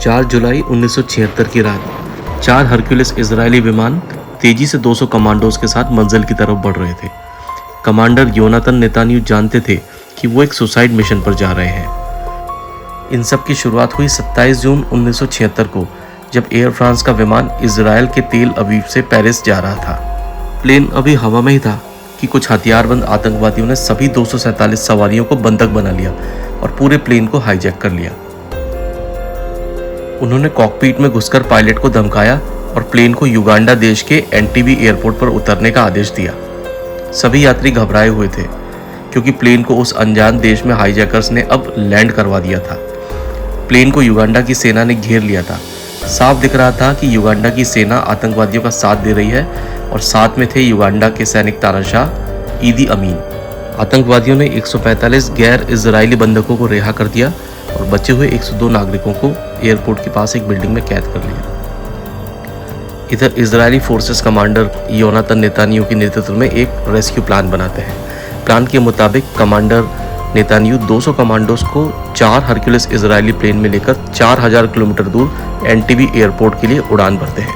4 जुलाई 1976 की रात 4 Hercules Israeli विमान तेजी से 200 कमांडोज के साथ मंजिल की तरफ बढ़ रहे थे। कमांडर योनातन नेतान्याहू जानते थे कि वो एक सुसाइड मिशन पर जा रहे हैं। इन सब की शुरुआत हुई 27 जून 1976 को, जब एयर फ्रांस का विमान इजराइल के तेल अवीव से पेरिस जा रहा था। प्लेन अभी हवा में ही था कि कुछ हथियारबंद आतंकवादियों ने सभी 247 सवारियों को बंधक बना लिया और पूरे प्लेन को हाईजैक कर लिया। उन्होंने कॉकपीट में घुसकर पायलट को धमकाया और प्लेन को युगांडा देश के एंटीबी एयरपोर्ट पर उतरने का आदेश दिया। सभी यात्री घबराए हुए थे क्योंकि प्लेन को उस अनजान देश में हाईजैकर्स ने अब लैंड करवा दिया था। प्लेन को युगांडा की सेना ने घेर लिया था। साफ दिख रहा था कि युगांडा की सेना आतंकवादियों का साथ दे रही है और साथ में थे युगांडा के सैनिक तानाशाह ईदी अमीन। आतंकवादियों ने 145 गैर इजरायली बंधकों को रिहा कर दिया और बचे हुए 102 नागरिकों को एयरपोर्ट के पास एक बिल्डिंग में कैद कर लिया। इधर इजरायली फोर्सेस कमांडर योनातन नेतान्याहू के नेतृत्व में एक रेस्क्यू प्लान बनाते हैं। प्लान के मुताबिक कमांडर नेतान्याहू 200 कमांडोज को 4 हरक्यूलिस इजरायली प्लेन में लेकर 4000 किलोमीटर दूर एंटीबी एयरपोर्ट के लिए उड़ान भरते हैं।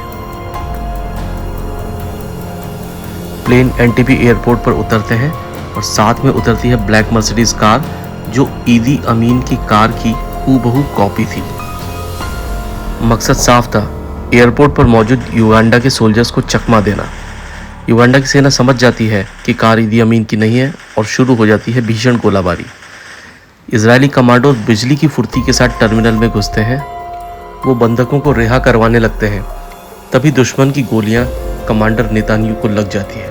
प्लेन एंटीबी एयरपोर्ट पर उतरते हैं और साथ में उतरती है ब्लैक मर्सिडीज कार, जो ईदी अमीन की कार की हूबहू कॉपी थी। मकसद साफ था, एयरपोर्ट पर मौजूद युगांडा के सोल्जर्स को चकमा देना। युगांडा की सेना समझ जाती है कि कार ईदी अमीन की नहीं है और शुरू हो जाती है भीषण गोलाबारी। इजरायली कमांडो बिजली की फुर्ती के साथ टर्मिनल में घुसते हैं। वो बंधकों को रिहा करवाने लगते हैं। तभी दुश्मन की गोलियां कमांडर नेतान्याहू को लग जाती है।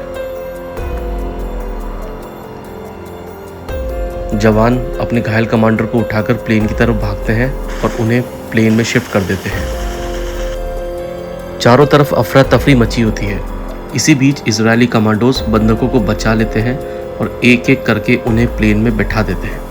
जवान अपने घायल कमांडर को उठाकर प्लेन की तरफ भागते हैं और उन्हें प्लेन में शिफ्ट कर देते हैं। चारों तरफ अफरा तफरी मची होती है। इसी बीच इजरायली कमांडोज बंधकों को बचा लेते हैं और एक एक करके उन्हें प्लेन में बैठा देते हैं।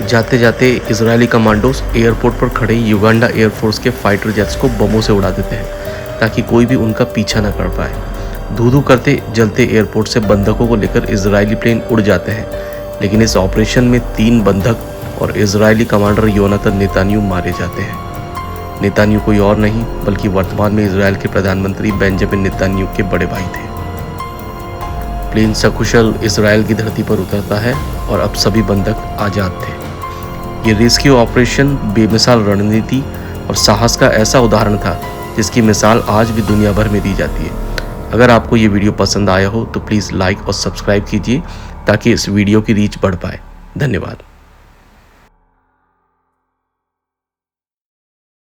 जाते जाते इजरायली कमांडोज एयरपोर्ट पर खड़े युगांडा एयरफोर्स के फाइटर जेट्स को बमों से उड़ा देते हैं ताकि कोई भी उनका पीछा न कर पाए। धू धू करते जलते एयरपोर्ट से बंधकों को लेकर इजरायली प्लेन उड़ जाते हैं, लेकिन इस ऑपरेशन में 3 बंधक और इजरायली कमांडर योनातन नेतान्याहू मारे जाते हैं। नेतान्याहू कोई और नहीं बल्कि वर्तमान में इजराइल के प्रधानमंत्री बेंजामिन नेतान्याहू के बड़े भाई थे। प्लेन सकुशल इजराइल की धरती पर उतरता है और अब सभी बंधक आज़ाद थे। ये रेस्क्यू ऑपरेशन बेमिसाल रणनीति और साहस का ऐसा उदाहरण था जिसकी मिसाल आज भी दुनिया भर में दी जाती है। अगर आपको ये वीडियो पसंद आया हो तो प्लीज़ लाइक और सब्सक्राइब कीजिए ताकि इस वीडियो की रीच बढ़ पाए। धन्यवाद।